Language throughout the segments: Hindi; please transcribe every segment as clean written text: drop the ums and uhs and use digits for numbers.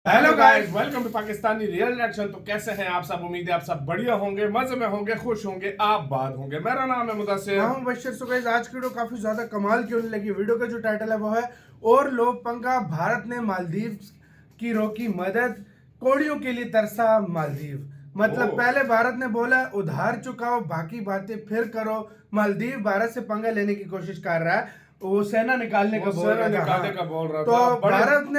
Hello guys, welcome to Pakistani real reaction. तो कैसे हैं आप सब? उम्मीद है आप सब बढ़िया होंगे, मजे में होंगे, खुश होंगे, आबाद होंगे। मेरा नाम है मुदस्सिर। हाँ मुबश्शिर। सो गाइस, आज की वीडियो काफी ज्यादा कमाल की होने लगी। वीडियो का जो टाइटल है वो है और लोग पंगा, भारत ने मालदीव की रोकी मदद, कोड़ियों के लिए तरसा मालदीव। मतलब पहले भारत ने बोला उधार चुकाओ, बाकी बातें फिर करो। मालदीव भारत से पंगा लेने की कोशिश कर रहा है, वो सेना निकालने का बोल रहा था। तो भारत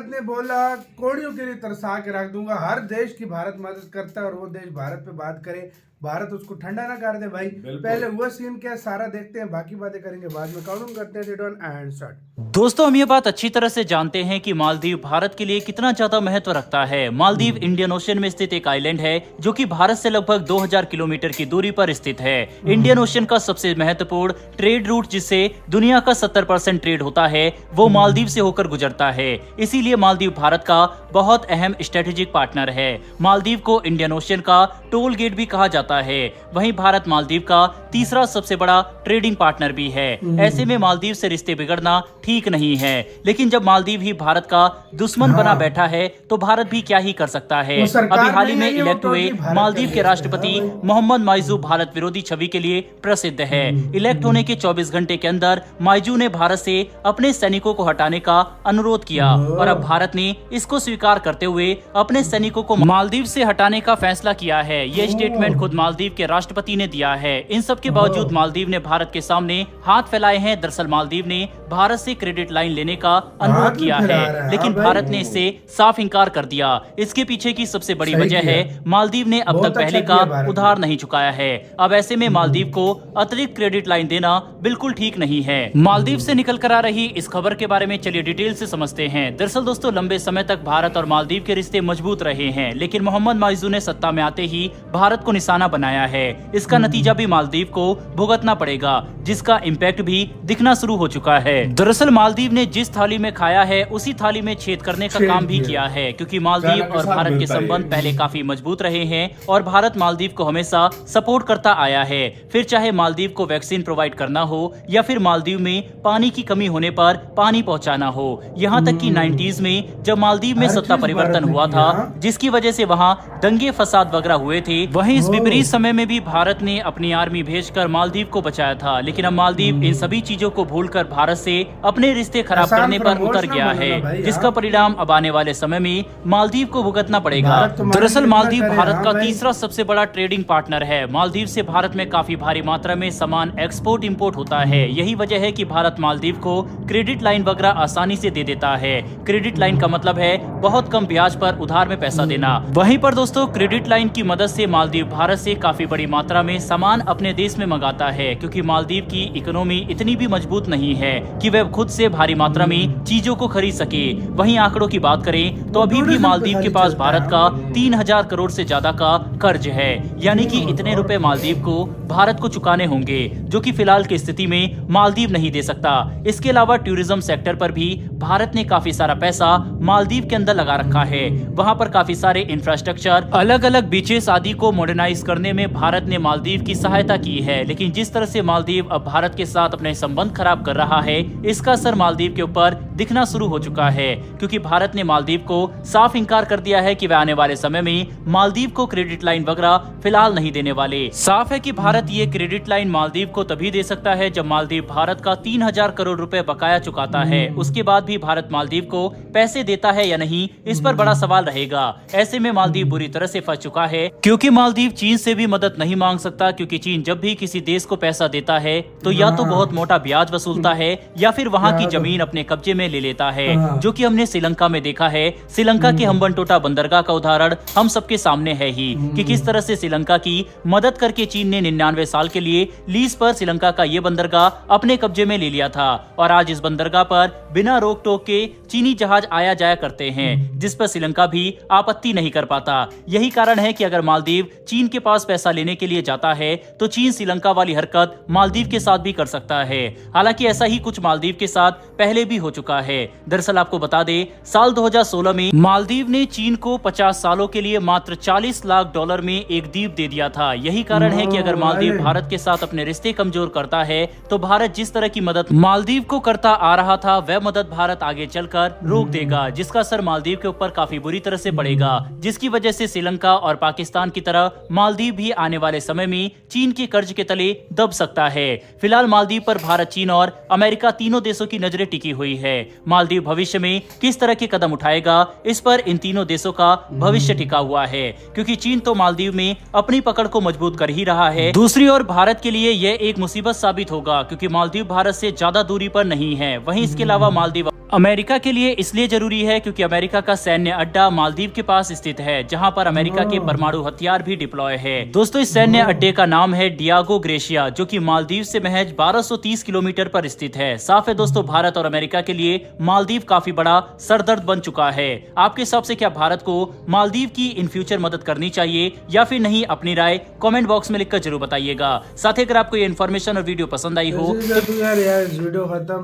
ने बोला कोड़ियों के लिए तरसा के रख दूंगा। हर देश की भारत मदद करता है और वो देश भारत पे बात करे, भारत उसको ठंडा ना कर दे। भाई पहले हुआ सीन क्या सारा देखते हैं, बाकी बातें करेंगे बाद में। काउंट करते हैं एंड स्टार्ट। दोस्तों, हम ये बात अच्छी तरह से जानते हैं कि मालदीव भारत के लिए कितना ज्यादा महत्व रखता है। मालदीव इंडियन ओशन में स्थित एक आइलैंड है जो कि भारत से लगभग 2000 किलोमीटर की दूरी पर स्थित है। इंडियन ओशन का सबसे महत्वपूर्ण ट्रेड रूट जिससे दुनिया का 70% ट्रेड होता है वो मालदीव से होकर गुजरता है। इसीलिए मालदीव भारत का बहुत अहम स्ट्रेटेजिक पार्टनर है। मालदीव को इंडियन ओशन का टोल गेट भी कहा जाता है। वहीं भारत मालदीव का तीसरा सबसे बड़ा ट्रेडिंग पार्टनर भी है। ऐसे में मालदीव से रिश्ते बिगड़ना ठीक नहीं है। लेकिन जब मालदीव ही भारत का दुश्मन बना बैठा है तो भारत भी क्या ही कर सकता है। अभी हाल ही में इलेक्ट हुए मालदीव के राष्ट्रपति मोहम्मद माइजू भारत विरोधी छवि के लिए प्रसिद्ध है। इलेक्ट होने के 24 घंटे के अंदर माइजू ने भारत से अपने सैनिकों को हटाने का अनुरोध किया और अब भारत ने इसको स्वीकार करते हुए अपने सैनिकों को मालदीव से हटाने का फैसला किया है। ये स्टेटमेंट खुद मालदीव के राष्ट्रपति ने दिया है। इन सब के बावजूद मालदीव ने भारत के सामने हाथ फैलाए हैं। दरअसल मालदीव ने भारत से क्रेडिट लाइन लेने का अनुरोध किया है, लेकिन भारत ने इससे साफ इंकार कर दिया। इसके पीछे की सबसे बड़ी वजह है मालदीव ने अब तक पहले का उधार नहीं चुकाया है। अब ऐसे में मालदीव को अतिरिक्त क्रेडिट लाइन देना बिल्कुल ठीक नहीं है। मालदीव से निकल कर आ रही इस खबर के बारे में चलिए डिटेल से समझते हैं। दरअसल दोस्तों, लंबे समय तक भारत और मालदीव के रिश्ते मजबूत रहे हैं, लेकिन मोहम्मद माइजू ने सत्ता में आते ही भारत को निशाना बनाया है। इसका नतीजा भी मालदीव को भुगतना पड़ेगा, जिसका इम्पैक्ट भी दिखना शुरू हो चुका है। दरअसल मालदीव ने जिस थाली में खाया है उसी थाली में छेद करने का काम भी किया है, क्योंकि मालदीव और भारत के संबंध पहले काफी मजबूत रहे हैं और भारत मालदीव को हमेशा सपोर्ट करता आया है। फिर चाहे मालदीव को वैक्सीन प्रोवाइड करना हो या फिर मालदीव में पानी की कमी होने पर पानी पहुंचाना हो। यहाँ तक कि 90s में जब मालदीव में सत्ता परिवर्तन हुआ था, जिसकी वजह से वहाँ दंगे फसाद वगैरह हुए थे, वहीं इस विपरीत समय में भी भारत ने अपनी आर्मी भेजकर मालदीव को बचाया था। लेकिन अब मालदीव इन सभी चीजों को भूलकर भारत से अपने रिश्ते खराब करने पर उतर गया है, जिसका परिणाम अब आने वाले समय में मालदीव को भुगतना पड़ेगा। दरअसल मालदीव भारत का तीसरा सबसे बड़ा ट्रेडिंग पार्टनर है। मालदीव से भारत में काफी भारी मात्रा में सामान एक्सपोर्ट इंपोर्ट होता है। यही वजह है कि भारत मालदीव को क्रेडिट लाइन वगैरह आसानी से दे देता है। क्रेडिट लाइन का मतलब है बहुत कम ब्याज पर उधार में पैसा देना। वहीं पर दोस्तों, क्रेडिट लाइन की मदद से मालदीव भारत से काफी बड़ी मात्रा में सामान अपने देश में मंगाता है, क्योंकि मालदीव की इकोनॉमी इतनी भी मजबूत नहीं है कि वह खुद से भारी मात्रा में चीजों को खरीद सके। वहीं आंकड़ों की बात करें तो अभी भी मालदीव के पास भारत का 3000 करोड़ से ज्यादा का कर्ज है, यानी कि इतने रुपए मालदीव को भारत को चुकाने होंगे, जो कि फिलहाल की स्थिति में मालदीव नहीं दे सकता। इसके अलावा टूरिज्म सेक्टर पर भी भारत ने काफी सारा पैसा मालदीव के अंदर लगा रखा है। वहां पर काफी सारे इंफ्रास्ट्रक्चर, अलग अलग बीचेस आदि को मॉडर्नाइज करने में भारत ने मालदीव की सहायता की है। लेकिन जिस तरह से मालदीव अब भारत के साथ अपने संबंध खराब कर रहा है, इसका असर मालदीव के ऊपर दिखना शुरू हो चुका है, क्योंकि भारत ने मालदीव को साफ इंकार कर दिया है कि वह आने वाले समय में मालदीव को क्रेडिट लाइन वगैरह फिलहाल नहीं देने वाले। साफ है कि भारत ये क्रेडिट लाइन मालदीव को तभी दे सकता है जब मालदीव भारत का 3000 करोड़ रुपए बकाया चुकाता है। उसके बाद भी भारत मालदीव को पैसे देता है या नहीं, इस पर बड़ा सवाल रहेगा। ऐसे में मालदीव बुरी तरह से फंस चुका है, क्योंकि मालदीव चीन से भी मदद नहीं मांग सकता, क्योंकि चीन जब भी किसी देश को पैसा देता है तो या तो बहुत मोटा ब्याज वसूलता है या फिर वहाँ की जमीन अपने कब्जे में ले लेता है, जो कि हमने श्रीलंका में देखा है। श्रीलंका के हम्बनटोटा बंदरगाह का उदाहरण हम सबके सामने है ही, कि किस तरह से श्रीलंका की मदद करके चीन ने 99 साल के लिए लीज पर श्रीलंका का ये बंदरगाह अपने कब्जे में ले लिया था। और आज इस बंदरगाह पर बिना रोक टोक के चीनी जहाज आया जाया करते हैं, जिस पर श्रीलंका भी आपत्ति नहीं कर पाता। यही कारण है कि अगर मालदीव चीन के पास पैसा लेने के लिए जाता है तो चीन श्रीलंका वाली हरकत मालदीव के साथ भी कर सकता है। हालांकि ऐसा ही कुछ मालदीव के साथ पहले भी हो चुका है। दरअसल आपको बता दें, साल 2016 में मालदीव ने चीन को 50 सालों के लिए मात्र $40 लाख में एक द्वीप दे दिया था। यही कारण है कि अगर मालदीव मालदीव आइलैंड। भारत के साथ अपने रिश्ते कमजोर करता है तो भारत जिस तरह की मदद मालदीव को करता आ रहा था वह मदद भारत आगे चलकर रोक देगा, जिसका असर मालदीव के ऊपर काफी बुरी तरह से पड़ेगा, जिसकी वजह से श्रीलंका और पाकिस्तान की तरह मालदीव भी आने वाले समय में चीन के कर्ज के तले दब सकता है। फिलहाल मालदीव पर भारत, चीन और अमेरिका तीनों देशों की नजरें टिकी हुई है। मालदीव भविष्य में किस तरह के कदम उठाएगा इस पर इन तीनों देशों का भविष्य टिका हुआ है, क्योंकि चीन तो मालदीव में अपनी पकड़ को मजबूत कर ही रहा है। दूसरी ओर भारत के लिए यह एक मुसीबत साबित होगा, क्योंकि मालदीव भारत से ज्यादा दूरी पर नहीं है। वहीं इसके अलावा मालदीव अमेरिका के लिए इसलिए जरूरी है क्योंकि अमेरिका का सैन्य अड्डा मालदीव के पास स्थित है, जहां पर अमेरिका के परमाणु हथियार भी डिप्लॉय है। दोस्तों, इस सैन्य अड्डे का नाम है डियागो ग्रेशिया, जो कि मालदीव से महज 1230 किलोमीटर पर स्थित है। साफ है दोस्तों, भारत और अमेरिका के लिए मालदीव काफी बड़ा सरदर्द बन चुका है। आपके हिसाब से क्या भारत को मालदीव की इन फ्यूचर मदद करनी चाहिए या फिर नहीं? अपनी राय कमेंट बॉक्स में लिखकर जरूर बताइएगा। साथ ही अगर आपको ये इन्फॉर्मेशन और वीडियो पसंद आई हो तो यार इस वीडियो खत्म,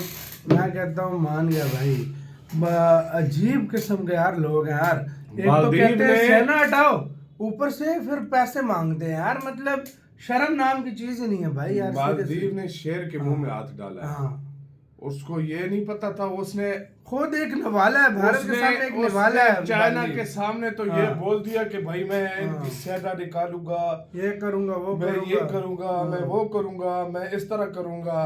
मैं कहता हूँ मान गया भाई। अजीब किस्म के यार लोग हैं यार। एक तो मालदीव कहते हैं ने- सेना हटाओ, ऊपर से फिर पैसे मांगते हैं यार। मतलब शर्म नाम की चीज ही नहीं है भाई यार। मालदीव ने शेर के मुंह में हाथ डाला है। हाँ, उसको ये नहीं पता था, उसने खुद एक निवाला है, भारत के सामने एक निवाला है। चाइना मालदीव। के सामने तो हाँ। ये बोल दिया कि भाई मैं इनकी सेना निकालूंगा, ये करूंगा, वो मैं ये करूंगा। करूंगा, मैं वो करूंगा, मैं इस तरह करूंगा।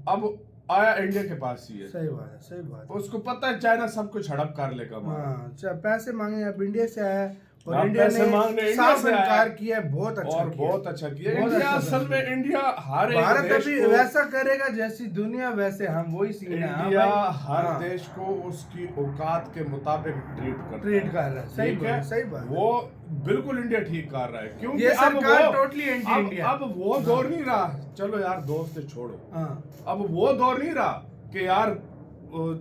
अब आया इंडिया के पास ही है। सही बात है, सही बात है। उसको पता है चाइना सब कुछ हड़प कर लेगा। हाँ, पैसे मांगे, अब इंडिया से आया है और हाँ, इंडिया पैसे मांगने ने इंडिया साफ से आया। इनकार किया है। बहुत अच्छा और किया। बहुत अच्छा किया। बहुत इंडिया अच्छा असल में इंडिया हर एक भारत देश अभी को, वैसा करेगा जैसी दुनिया वैसे हम, वही सीन है। हाँ इंडिया भाई। हर हाँ, देश को उसकी औकात के मुताबिक ट्रीट ट्रीट कर रहा है। सही ठीक बात है, है, सही बात है। वो बिल्कुल इंडिया ठीक कर रहा है, क्योंकि ये अब सरकार वो टोटली एंटी इंडिया। अब वो दौर नहीं रहा। चलो यार दोस्त छोड़ो, हाँ, अब वो दौर नहीं रहा कि यार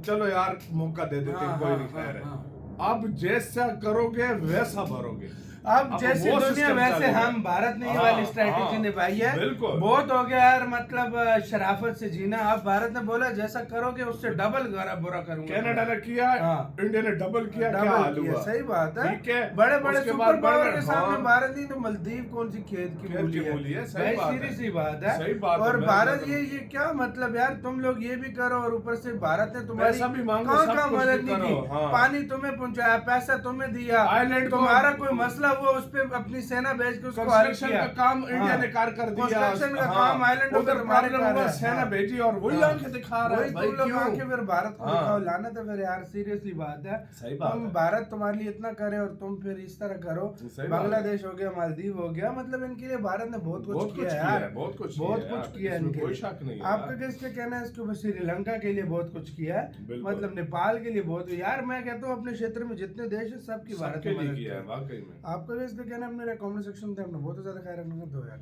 चलो यार मौका दे देते, हाँ, कोई हाँ, नहीं कह रहे। हाँ। अब जैसा करोगे वैसा भरोगे। अब जैसी वो दुनिया सिस्टम वैसे चलेगा। हम, भारत ने ये हाँ, वाली स्ट्रैटेजी हाँ, निभाई है। बिल्कुल। बहुत हो गया यार, मतलब शराफत से जीना। अब भारत ने बोला जैसा करोगे उससे डबल बुरा करूंगा। कनाडा ने किया, हाँ। इंडिया ने डबल किया, क्या डबल हाल किया, हुआ? सही बात है। ठीक है। बड़े बड़े उसके सुपर बाद पावर बड़े- के सामने हाँ। भारत नहीं तो मालदीव कौन सी खेत की खेत मूली की मूली है, है। सही भाई बात है। सीधी सी बात है। सही बात है, और मैं भारत मतलब- ये क्या मतलब यार, तुम लोग ये भी करो और ऊपर से भारत ने तुम्हारी पैसा भी मांगो, कहाँ सब कहाँ कुछ मदद भी नहीं करो, की। हाँ। पानी तुम्हें पहुंचाया, पैसा तुम्हें दिया, आइलैंड को- तुम्हारा कोई मसला हुआ उस पे अपनी सेना भेज के उसको हल कंस्ट्रक्शन किया। का काम इंडिया हाँ। ने कर दिया। कंस्ट्रक्शन का हाँ। काम आइलैंड उधर प्रॉब्लम हुआ, सेना हाँ। भेजी और वही हाँ। आंखें दिखा रहा है वही भाई, तुम लोग क्यों? आंखें फिर भारत को हाँ। दिखाओ। लानत है फिर यार, सीरियसली बात है। सही बात तुम है। भारत तुम्हारे लिए इतना करे और तुम फिर इस तरह करो। सही बात बांग्लादेश हो गया, मालदीव हो गया, मतलब इनके लिए भारत ने बहुत कुछ किया है यार। बहुत कुछ बहुत किया है कुछ यार, किया है इसमें इनके कोई लिए। शक नहीं है आपका यार। किसका कहना है इसके ऊपर? श्रीलंका के लिए बहुत कुछ किया है, बिल्कुल। मतलब नेपाल के लिए बहुत। यार मैं कहता हूँ अपने क्षेत्र में जितने देश है सबकी भारत सबके ने लिए मदद किया है की। वाकई में। आपका भी इसका कहना है? अपने कमेंट सेक्शन में अपना बहुत ज्यादा ख्याल रखना दो यार।